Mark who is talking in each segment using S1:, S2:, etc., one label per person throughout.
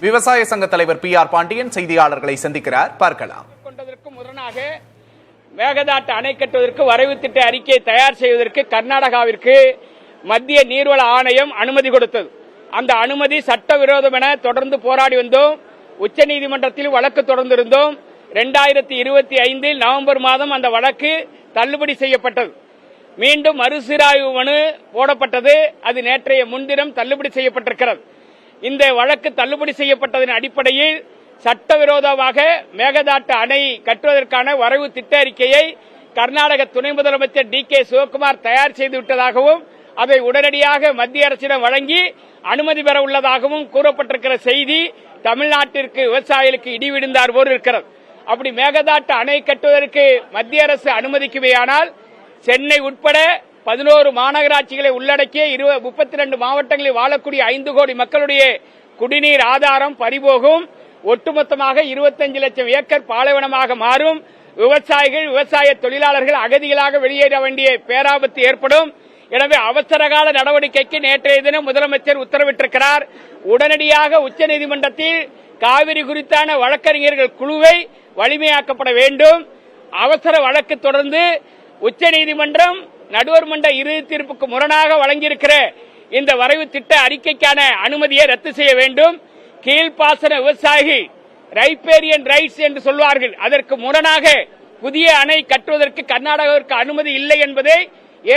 S1: விவசாய சங்க தலைவர் PR பாண்டியன் செய்தியாளர்களை சந்திக்கிறார். பார்க்கலாம்.
S2: கொண்டதற்கு முரணாக மேகதாட்டு அணை கட்டுவதற்கு வரைவு திட்ட அறிக்கையை தயார் செய்வதற்கு கர்நாடகாவிற்கு மத்திய நீர்வள ஆணையம் அனுமதி கொடுத்தது. அந்த அனுமதி சட்டவிரோதம் என தொடர்ந்து போராடி வந்தோம். உச்சநீதிமன்றத்தில் வழக்கு தொடர்ந்திருந்தோம். 2025 நவம்பர் மாதம் அந்த வழக்கு தள்ளுபடி செய்யப்பட்டது. மீண்டும் மறுசீராய்வு மனு போடப்பட்டது. அது நேற்றைய முன்தினம் தள்ளுபடி செய்யப்பட்டிருக்கிறது. இந்த வழக்கு தள்ளுபடி செய்யப்பட்டதன் அடிப்படையில் சட்டவிரோதமாக மேகதாட்டு அணை கட்டுவதற்கான வரைவு திட்ட அறிக்கையை கர்நாடக துணை முதலமைச்சர் DK சிவகுமார் தயார் செய்துவிட்டதாகவும் அதை உடனடியாக மத்திய அரசிடம் வழங்கி அனுமதி பெற உள்ளதாகவும் கூறப்பட்டிருக்கிற செய்தி தமிழ்நாட்டிற்கு விவசாயிகளுக்கு இடிவிழுந்தார் போல் இருக்கிறது. அப்படி மேகதாட்டு அணை கட்டுவதற்கு மத்திய அரசு அனுமதிக்குமேயானால் சென்னை உட்பட 11 மாநகராட்சிகளை உள்ளடக்கிய 32 மாவட்டங்களில் வாழக்கூடிய 5 கோடி மக்களுடைய குடிநீர் ஆதாரம் பறிபோகும். ஒட்டுமொத்தமாக 25 லட்சம் ஏக்கர் பாலைவனமாக மாறும். விவசாயிகள், விவசாய தொழிலாளர்கள் அகதிகளாக வெளியேற வேண்டிய பேராபத்து ஏற்படும். எனவே அவசரகால நடவடிக்கைக்கு நேற்றைய தினம் முதலமைச்சர் உத்தரவிட்டிருக்கிறார். உடனடியாக உச்சநீதிமன்றத்தில் காவிரி குறித்தான வழக்கறிஞர்கள் குழுவை வலிமையாக்கப்பட வேண்டும். அவசர வழக்கு தொடர்ந்து உச்சநீதிமன்றம் நடுவர் மன்ற இறுதி தீர்ப்புக்கு முரணாக வழங்கியிருக்கிற இந்த வரைவு திட்ட அறிக்கைக்கான அனுமதியை ரத்து செய்ய வேண்டும். கீழ்ப்பாசன விவசாயிகள் ரைப்பேரியன் ரைட்ஸ் என்று சொல்வார்கள். அதற்கு முரணாக புதிய அணை கட்டுவதற்கு கர்நாடகாவிற்கு அனுமதி இல்லை என்பதை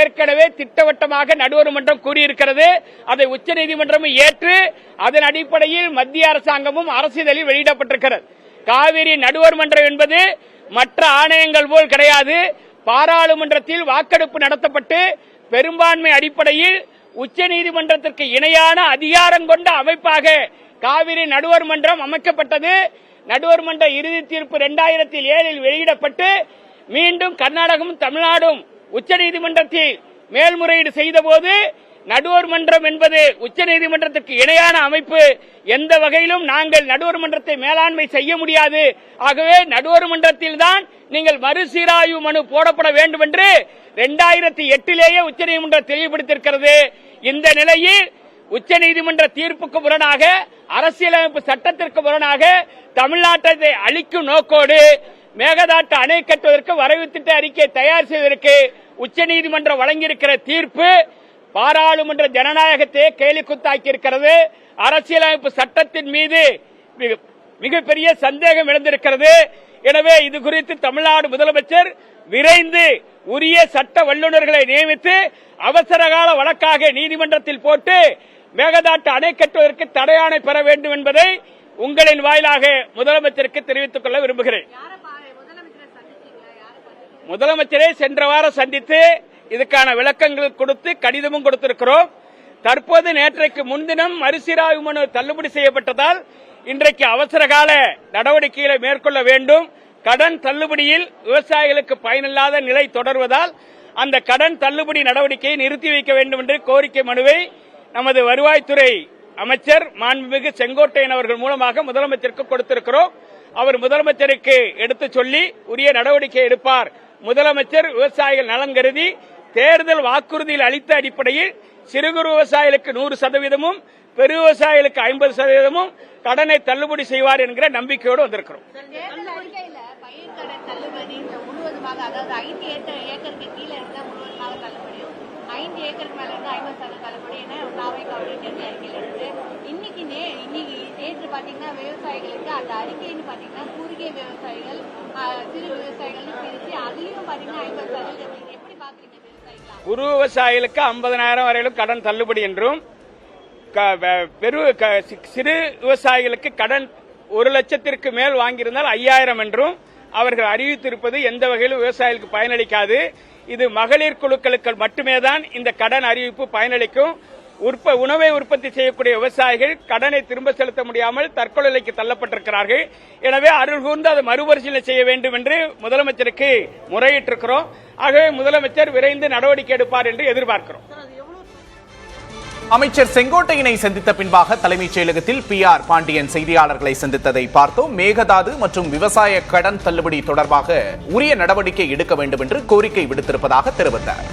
S2: ஏற்கனவே திட்டவட்டமாக நடுவர் மன்றம் கூறியிருக்கிறது. அதை உச்சநீதிமன்றமும் ஏற்று அதன் அடிப்படையில் மத்திய அரசாங்கமும் அரசிதழில் வெளியிடப்பட்டிருக்கிறது. காவிரி நடுவர் மன்றம் என்பது மற்ற ஆணையங்கள் போல் கிடையாது. பாராளுமன்றத்தில் வாக்கெடுப்பு நடத்தப்பட்டு பெரும்பான்மை அடிப்படையில் உச்சநீதிமன்றத்திற்கு இணையான அதிகாரம் கொண்ட அமைப்பாக காவிரி நடுவர் மன்றம் அமைக்கப்பட்டது. நடுவர் மன்ற இறுதி தீர்ப்பு 2007 வெளியிடப்பட்டு மீண்டும் கர்நாடகமும் தமிழ்நாடும் உச்சநீதிமன்றத்தில் மேல்முறையீடு செய்தபோது நடுவர் மன்றம் என்பது உச்சநீதிமன்றத்திற்கு இணையான அமைப்பு, எந்த வகையிலும் நாங்கள் நடுவர் மன்றத்தை மேலாண்மை செய்ய முடியாது, ஆகவே நடுவர் மன்றத்தில் தான் நீங்கள் மறுசீராய்வு மனு போடப்பட வேண்டும் என்று 2008 உச்சநீதிமன்றம் தெளிவுபடுத்தியிருக்கிறது. இந்த நிலையில் உச்சநீதிமன்ற தீர்ப்புக்கு முரணாக, அரசியலமைப்பு சட்டத்திற்கு முரணாக தமிழ்நாட்டை அழிக்கும் நோக்கோடு மேகதாட்டு அணை கட்டுவதற்கு வரைவு திட்ட அறிக்கை தயார் செய்வதற்கு உச்சநீதிமன்றம் வழங்கியிருக்கிற தீர்ப்பு பாராளுமன்ற ஜனநாயகத்தை கேலிக்குத்தாக்கி இருக்கிறது. அரசியலமைப்பு சட்டத்தின் மீது மிகப்பெரிய சந்தேகம் எழுந்திருக்கிறது. எனவே இது குறித்து தமிழ்நாடு முதலமைச்சர் விரைந்து உரிய சட்ட வல்லுநர்களை நியமித்து அவசரகால வழக்காக நீதிமன்றத்தில் போட்டு மேகதாட்டு அணை கட்டுவதற்கு தடையாணை பெற வேண்டும் என்பதை உங்களின் வாயிலாக முதலமைச்சருக்கு தெரிவித்துக் கொள்ள விரும்புகிறேன். முதலமைச்சரை சென்ற வாரம் சந்தித்து இதுக்கான விளக்கங்கள் கொடுத்து கடிதமும் கொடுத்திருக்கிறோம். தற்போது நேற்றைக்கு முன்தினம் மறுசீராய்வு மனு தள்ளுபடி செய்யப்பட்டதால் இன்றைக்கு அவசரகால நடவடிக்கைகளை மேற்கொள்ள வேண்டும். கடன் தள்ளுபடியில் விவசாயிகளுக்கு பயனில்லாத நிலை தொடர்வதால் அந்த கடன் தள்ளுபடி நடவடிக்கையை நிறுத்தி வைக்க வேண்டும் என்று கோரிக்கை மனுவை நமது வருவாய்த்துறை அமைச்சர் மாண்புமிகு செங்கோட்டையன் அவர்கள் மூலமாக முதலமைச்சருக்கு கொடுத்திருக்கிறோம். அவர் முதலமைச்சருக்கு எடுத்து சொல்லி உரிய நடவடிக்கை எடுப்பார். முதலமைச்சர் விவசாயிகள் நலன் கருதி தேர்தல் வாக்குறுதியில் அளித்த அடிப்படையில் சிறு குறு விவசாயிகளுக்கு 100%, பெரு விவசாயிகளுக்கு 50% கடனை தள்ளுபடி செய்வார் என்கிற நம்பிக்கையோடு வந்திருக்கிறோம்.
S3: விவசாயிகளுக்கு அந்த அறிக்கைன்னு பாத்தீங்கன்னா குறுகிய விவசாயிகள், சிறு விவசாயிகள் பிரிச்சு அதுலயும் பாத்தீங்கன்னா 50% எப்படி பாக்குறீங்க?
S2: குறு விவசாயிகளுக்கு 50,000 வரையிலும் கடன் தள்ளுபடி என்றும், சிறு விவசாயிகளுக்கு கடன் 1 லட்சத்திற்கு மேல் வாங்கியிருந்தால் 5,000 என்றும் அவர்கள் அறிவித்திருப்பது எந்த வகையிலும் விவசாயிகளுக்கு பயனளிக்காது. இது மகளிர் குழுக்களுக்கு மட்டுமே தான் இந்த கடன் அறிவிப்பு பயனளிக்கும். உணவை உற்பத்தி செய்யக்கூடிய விவசாயிகள் கடனை திரும்ப செலுத்த முடியாமல் தற்கொலைக்கு தள்ளப்பட்டிருக்கிறார்கள். எனவே அருள் கூர்ந்து அதை மறுபரிசீலனை செய்ய வேண்டும் என்று முதலமைச்சருக்கு முறையிட்டிருக்கிறோம். ஆகவே முதலமைச்சர் விரைந்து நடவடிக்கை எடுப்பார் என்று எதிர்பார்க்கிறோம்.
S1: அமைச்சர் செங்கோட்டையனை சந்தித்த பின்பாக தலைமைச் செயலகத்தில் PR பாண்டியன் செய்தியாளர்களை சந்தித்ததை பார்த்தோம். மேகதாது மற்றும் விவசாய கடன் தள்ளுபடி தொடர்பாக உரிய நடவடிக்கை எடுக்க வேண்டும் என்று கோரிக்கை விடுத்திருப்பதாக தெரிவித்தார்.